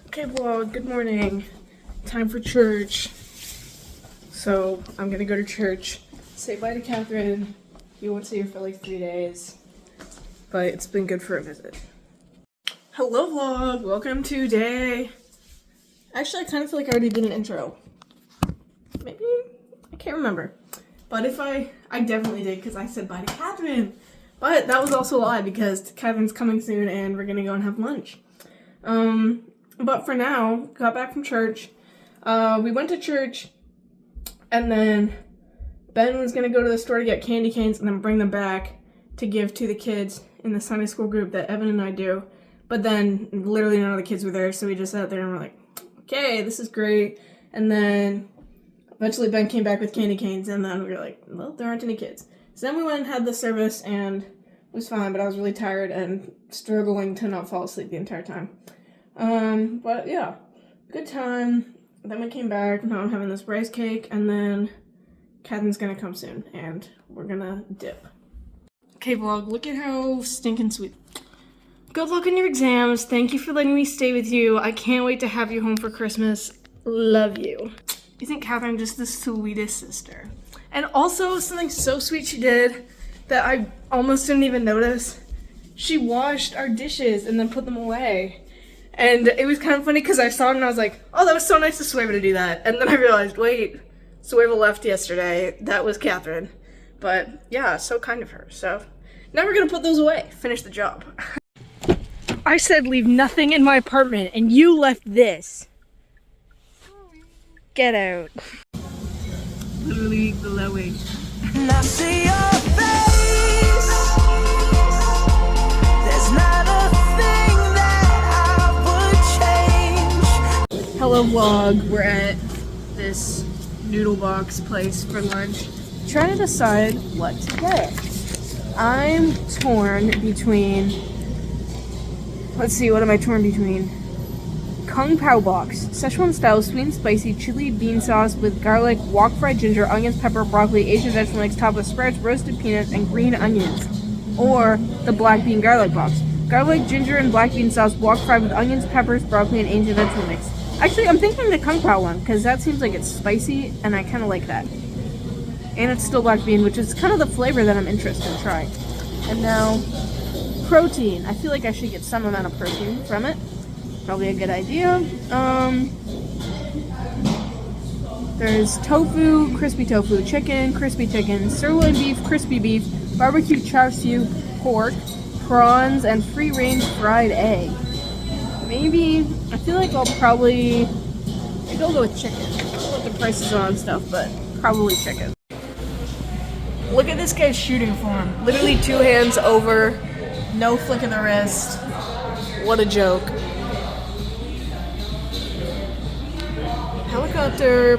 Okay, vlog, good morning. Time for church. So, I'm gonna go to church, say bye to Catherine. You won't see her for like 3 days, but it's been good for a visit. Hello vlog, welcome to day. Actually, I kind of feel like I already did an intro. Maybe, I can't remember. But if I definitely did because I said bye to Catherine. But that was also a lie because Catherine's coming soon and we're gonna go and have lunch. But for now, got back from church. We went to church, and then Ben was gonna go to the store to get candy canes and then bring them back to give to the kids in the Sunday school group that Evan and I do. But then literally none of the kids were there, so we just sat there and we're like, okay, this is great. And then eventually Ben came back with candy canes, and then we were like, well, there aren't any kids. So then we went and had the service, and it was fine, but I was really tired and struggling to not fall asleep the entire time. But yeah, good time. Then we came back, now I'm having this rice cake, and then Catherine's gonna come soon, and we're gonna dip. Okay, vlog, look at how stinking sweet. Good luck on your exams. Thank you for letting me stay with you. I can't wait to have you home for Christmas. Love you. Isn't Catherine just the sweetest sister? And also, something so sweet she did that I almost didn't even notice. She washed our dishes and then put them away. And it was kind of funny because I saw it and I was like, oh, that was so nice of Sueva to do that. And then I realized, wait, Sueva left yesterday. That was Catherine. But yeah, so kind of her. So now we're going to put those away. Finish the job. I said leave nothing in my apartment and you left this. Get out. Literally glowing. And I see your face. There's not a thing that I would change. Hello vlog, we're at this noodle box place for lunch. Trying to decide what to get. I'm torn between, let's see, what am I torn between? Kung Pao box, Szechuan style sweet and spicy chili bean sauce with garlic, wok fried ginger, onions, pepper, broccoli, Asian vegetable mix topped with sprouts, roasted peanuts, and green onions. Or the black bean garlic box, garlic, ginger, and black bean sauce, wok fried with onions, peppers, broccoli, and Asian vegetable mix. Actually, I'm thinking the Kung Pao one because that seems like it's spicy, and I kind of like that. And it's still black bean, which is kind of the flavor that I'm interested in trying. And now, protein. I feel like I should get some amount of protein from it. Probably a good idea. There's tofu, crispy tofu, chicken, crispy chicken, sirloin beef, crispy beef, barbecue char siu, pork, prawns, and free-range fried egg. Maybe, I feel like I'll go with chicken. I don't know what the prices are on stuff, but probably chicken. Look at this guy's shooting form. Literally 2 hands over, no flick of the wrist. What a joke. Helicopter.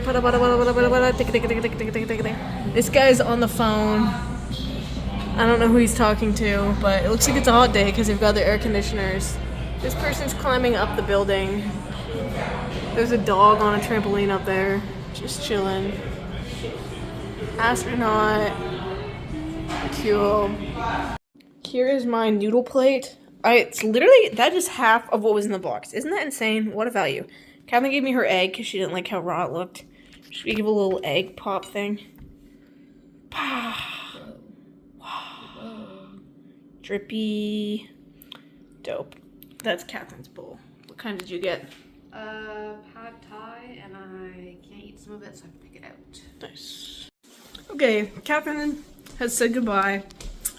This guy's on the phone. I don't know who he's talking to, but it looks like it's a hot day because they've got their air conditioners. This person's climbing up the building. There's a dog on a trampoline up there, just chilling. Astronaut. Cool. Here is my noodle plate. It's literally, that is half of what was in the box. Isn't that insane? What a value. Catherine gave me her egg because she didn't like how raw it looked. Should we give a little egg pop thing? Wow. Drippy. Dope. That's Catherine's bowl. What kind did you get? Pad Thai, and I can't eat some of it, so I have to pick it out. Nice. Okay, Catherine has said goodbye.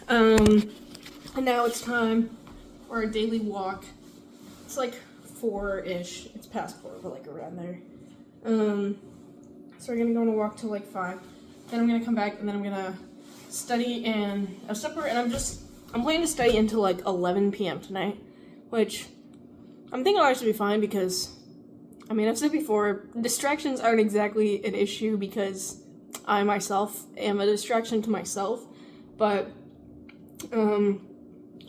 And now it's time for our daily walk. It's like 4-ish. It's past 4, but like around there. So we're gonna go on a walk till like 5. Then I'm gonna come back and then I'm gonna study and have supper, and I'm planning to study until like 11 p.m. tonight, which I'm thinking I'll actually be fine because, I mean, I've said before, distractions aren't exactly an issue because I myself am a distraction to myself, but I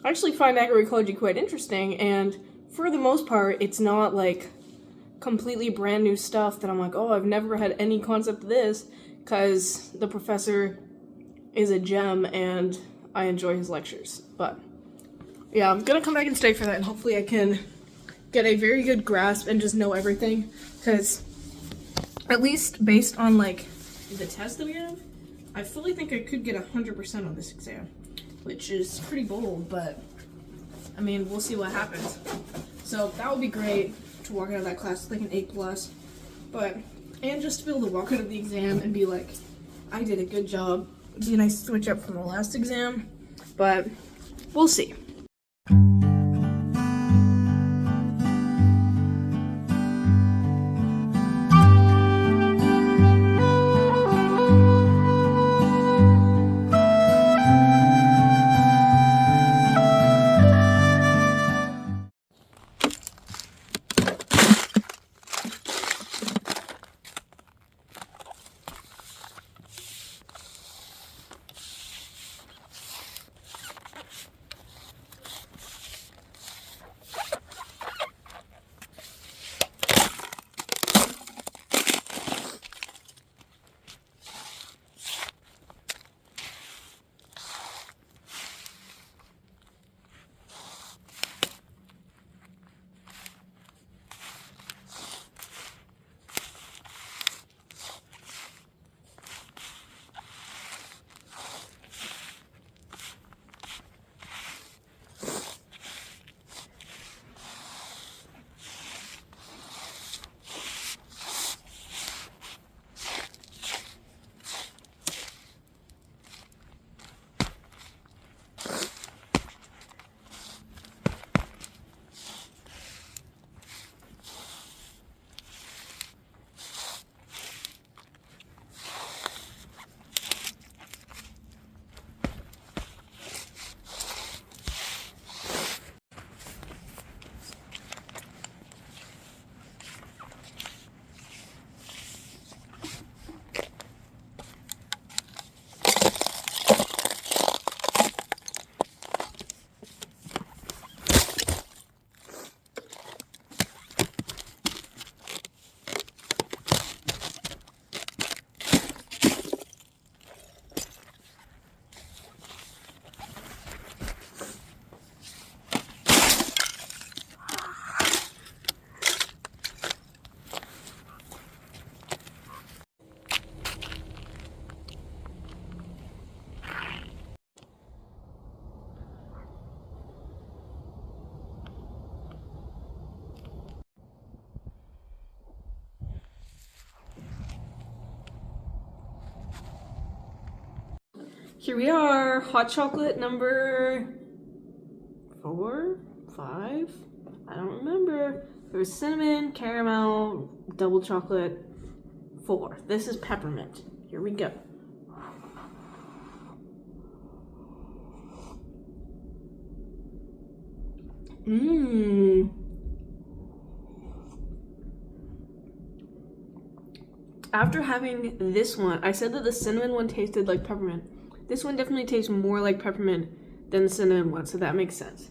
actually find agroecology quite interesting, and for the most part, it's not like completely brand new stuff that I'm like, oh, I've never had any concept of this, because the professor is a gem, and I enjoy his lectures. But yeah, I'm gonna come back and stay for that, and hopefully I can get a very good grasp and just know everything, because at least based on like the test that we have, I fully think I could get 100% on this exam, which is pretty bold, but I mean, we'll see what happens. So that would be great to walk out of that class with like an 8+, but, and just to be able to walk out of the exam and be like, I did a good job. It'd be a nice switch up from the last exam, but we'll see. Here we are, hot chocolate number 4, 5, I don't remember. There was cinnamon, caramel, double chocolate, 4. This is peppermint. Here we go. Mmm. After having this one, I said that the cinnamon one tasted like peppermint. This one definitely tastes more like peppermint than the cinnamon one, so that makes sense.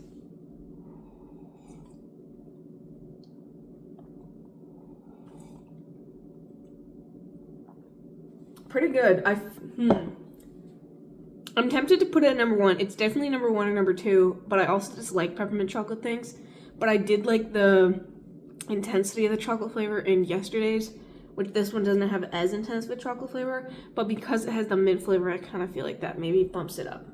Pretty good. I'm tempted to put it at number 1. It's definitely number 1 or number 2, but I also just like peppermint chocolate things. But I did like the intensity of the chocolate flavor in yesterday's, which this one doesn't have as intense of a chocolate flavor, but because it has the mint flavor, I kind of feel like that maybe bumps it up.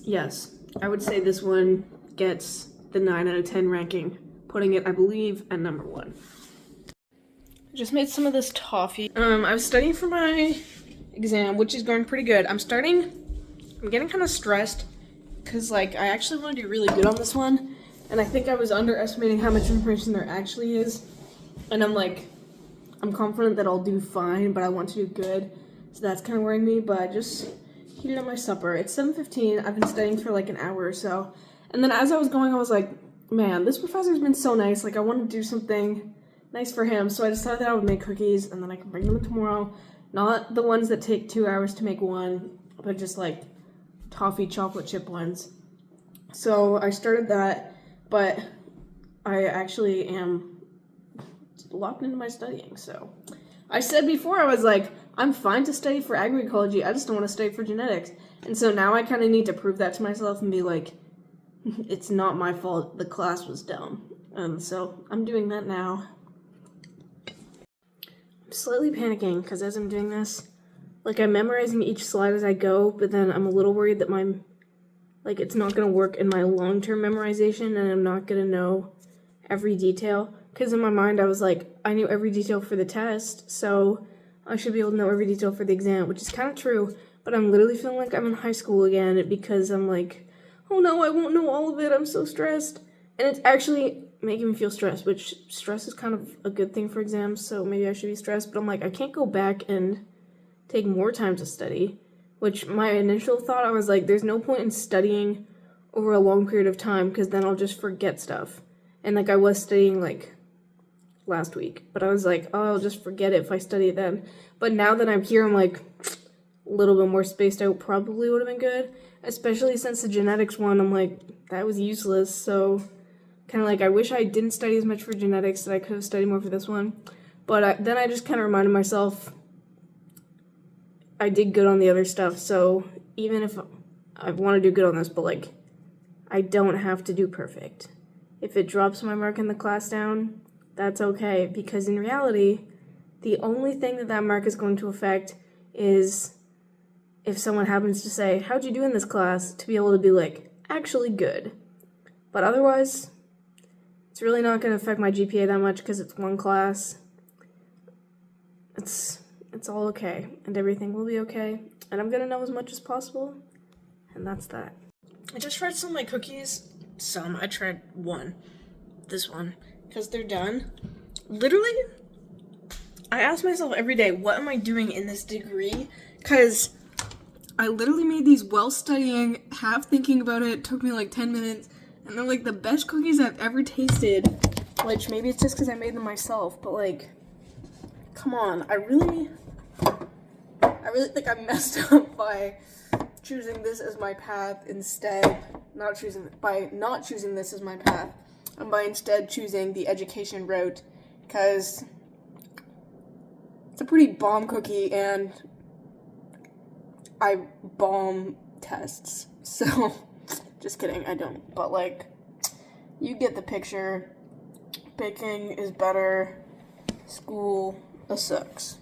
Yes, I would say this one gets the 9 out of 10 ranking, putting it, I believe, at number 1. I just made some of this toffee. I was studying for my exam, which is going pretty good. I'm getting kind of stressed because like I actually want to do really good on this one, and I think I was underestimating how much information there actually is, and I'm confident that I'll do fine, but I want to do good, so that's kind of worrying me. But I just heated up my supper. It's 7:15. I've been studying for like an hour or so, and then as I was going, I was like, man, this professor's been so nice, like I want to do something nice for him, so I decided that I would make cookies, and then I can bring them in tomorrow. Not the ones that take 2 hours to make one, but just like toffee chocolate chip ones. So I started that, but I actually am locked into my studying. So I said before, I was like, I'm fine to study for agroecology, I just don't want to study for genetics. And so now I kind of need to prove that to myself and be like, it's not my fault, the class was dumb. So I'm doing that now. I'm slightly panicking because as I'm doing this, like I'm memorizing each slide as I go, but then I'm a little worried that it's not going to work in my long-term memorization and I'm not going to know every detail. Because in my mind I was like, I knew every detail for the test, so I should be able to know every detail for the exam, which is kind of true, but I'm literally feeling like I'm in high school again because I'm like, oh no, I won't know all of it, I'm so stressed. And it's actually making me feel stressed, which stress is kind of a good thing for exams, so maybe I should be stressed, but I'm like, I can't go back and take more time to study, which my initial thought, I was like, there's no point in studying over a long period of time because then I'll just forget stuff. And like I was studying like last week, but I was like, oh, I'll just forget it if I study it then. But now that I'm here, I'm like, a little bit more spaced out probably would have been good, especially since the genetics one, I'm like, that was useless, so kind of like, I wish I didn't study as much for genetics, that I could have studied more for this one. But then I just kind of reminded myself, I did good on the other stuff, so even if I want to do good on this, but like, I don't have to do perfect. If it drops my mark in the class down, that's okay, because in reality, the only thing that mark is going to affect is if someone happens to say, how'd you do in this class, to be able to be like, actually good. But otherwise, it's really not going to affect my GPA that much because it's one class. It's all okay, and everything will be okay, and I'm going to know as much as possible, and that's that. I just tried some of my cookies. I tried one. This one. Because they're done. Literally, I ask myself every day, what am I doing in this degree? Because I literally made these while studying, half thinking about it, took me like 10 minutes, and they're like the best cookies I've ever tasted, which maybe it's just because I made them myself, but like, come on, I really think I messed up by choosing this as my path instead, not choosing this as my path, and by instead choosing the education route, because it's a pretty bomb cookie, and I bomb tests, so, just kidding, I don't, but like, you get the picture. Baking is better, school sucks.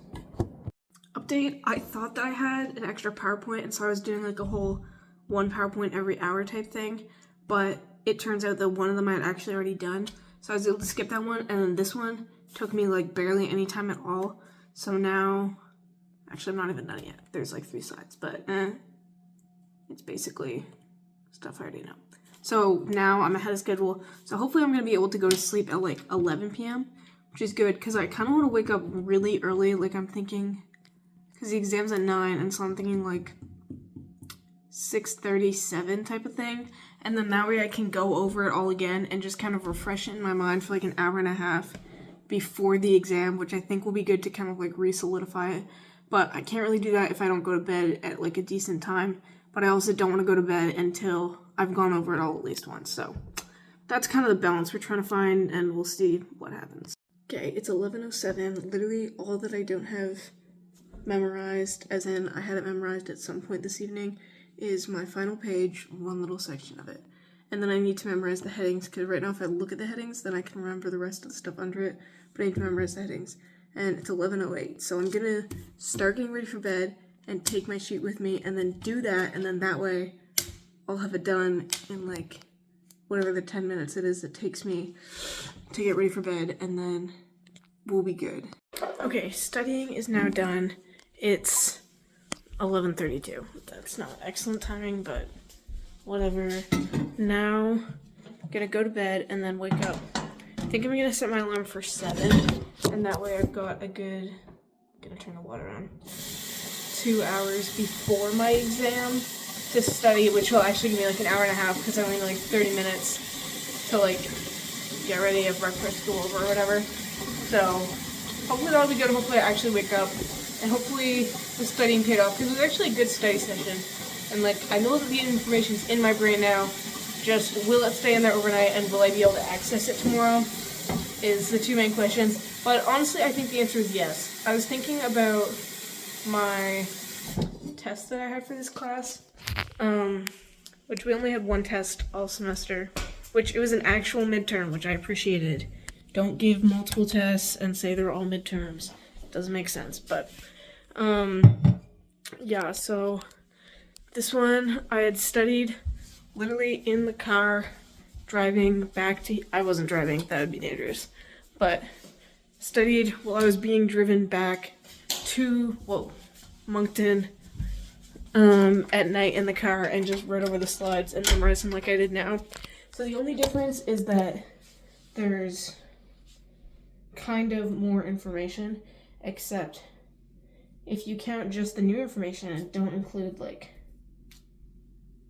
Update, I thought that I had an extra PowerPoint, and so I was doing like a whole one PowerPoint every hour type thing, but it turns out that one of them I had actually already done, so I was able to skip that one, and then this one took me like barely any time at all, so now, actually I'm not even done yet, there's like 3 slides, but it's basically stuff I already know. So now I'm ahead of schedule, so hopefully I'm going to be able to go to sleep at like 11 p.m., which is good, because I kind of want to wake up really early, like I'm thinking, because the exam's at 9, and so I'm thinking like 6:37 type of thing, and then that way I can go over it all again and just kind of refresh it in my mind for like an hour and a half before the exam, which I think will be good to kind of like re-solidify it, but I can't really do that if I don't go to bed at like a decent time, but I also don't want to go to bed until I've gone over it all at least once, so that's kind of the balance we're trying to find, and we'll see what happens. Okay, it's 11:07, literally all that I don't have memorized, as in I had it memorized at some point this evening, is my final page, one little section of it. And then I need to memorize the headings, because right now if I look at the headings, then I can remember the rest of the stuff under it, but I need to memorize the headings. And it's 11:08, so I'm gonna start getting ready for bed and take my sheet with me and then do that, and then that way I'll have it done in like whatever the 10 minutes it is it takes me to get ready for bed, and then we'll be good. Okay, studying is now done. It's 11:32. That's not excellent timing, but whatever. Now, I'm gonna go to bed and then wake up. I think I'm gonna set my alarm for 7, and that way I've got a good, I'm gonna turn the water on, 2 hours before my exam to study, which will actually give me like an hour and a half, because I only need like 30 minutes to like get ready, have breakfast, go over or whatever. So hopefully that'll be good. Hopefully I actually wake up, and hopefully the studying paid off, because it was actually a good study session, and like I know that the information's in my brain now, just will it stay in there overnight and will I be able to access it tomorrow is the two main questions. But honestly, I think the answer is yes. I was thinking about my test that I had for this class, which we only had one test all semester, which it was an actual midterm, which I appreciated. Don't give multiple tests and say they're all midterms. Doesn't make sense, but yeah, so this one I had studied literally in the car driving back to, I wasn't driving, that would be dangerous, but studied while I was being driven back to, Moncton at night in the car and just read over the slides and memorized them like I did now. So the only difference is that there's kind of more information, except if you count just the new information and don't include, like,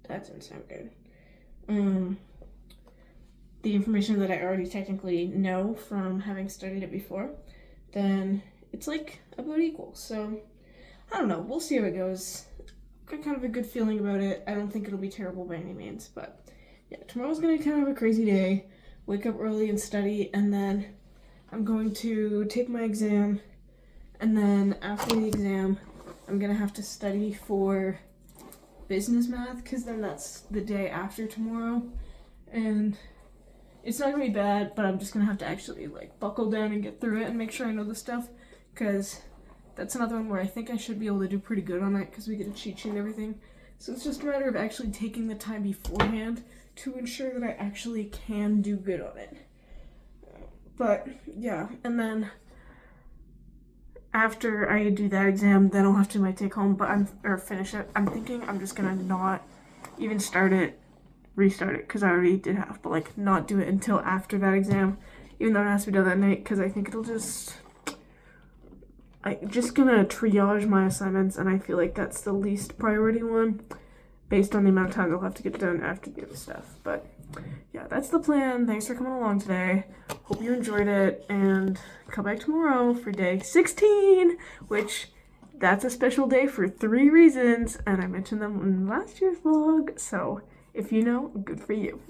that doesn't sound good. The information that I already technically know from having studied it before, then it's like about equal. So I don't know, we'll see how it goes. Got kind of a good feeling about it. I don't think it'll be terrible by any means, but yeah, tomorrow's gonna be kind of a crazy day. Wake up early and study, and then I'm going to take my exam, and then after the exam I'm gonna have to study for business math, because then that's the day after tomorrow, and it's not gonna be bad, but I'm just gonna have to actually like buckle down and get through it and make sure I know the stuff, because that's another one where I think I should be able to do pretty good on it because we get a cheat sheet and everything. So it's just a matter of actually taking the time beforehand to ensure that I actually can do good on it. But yeah, and then after I do that exam, then I'll have to do my take home, or finish it. I'm thinking I'm just gonna not even restart it, because I already did half, but like not do it until after that exam, even though it has to be done that night, because I think I'm just gonna triage my assignments, and I feel like that's the least priority one, based on the amount of time they'll have to get done after the other stuff. But yeah, that's the plan. Thanks for coming along today. Hope you enjoyed it, and come back tomorrow for day 16, which that's a special day for 3 reasons, and I mentioned them in last year's vlog, so if you know, good for you.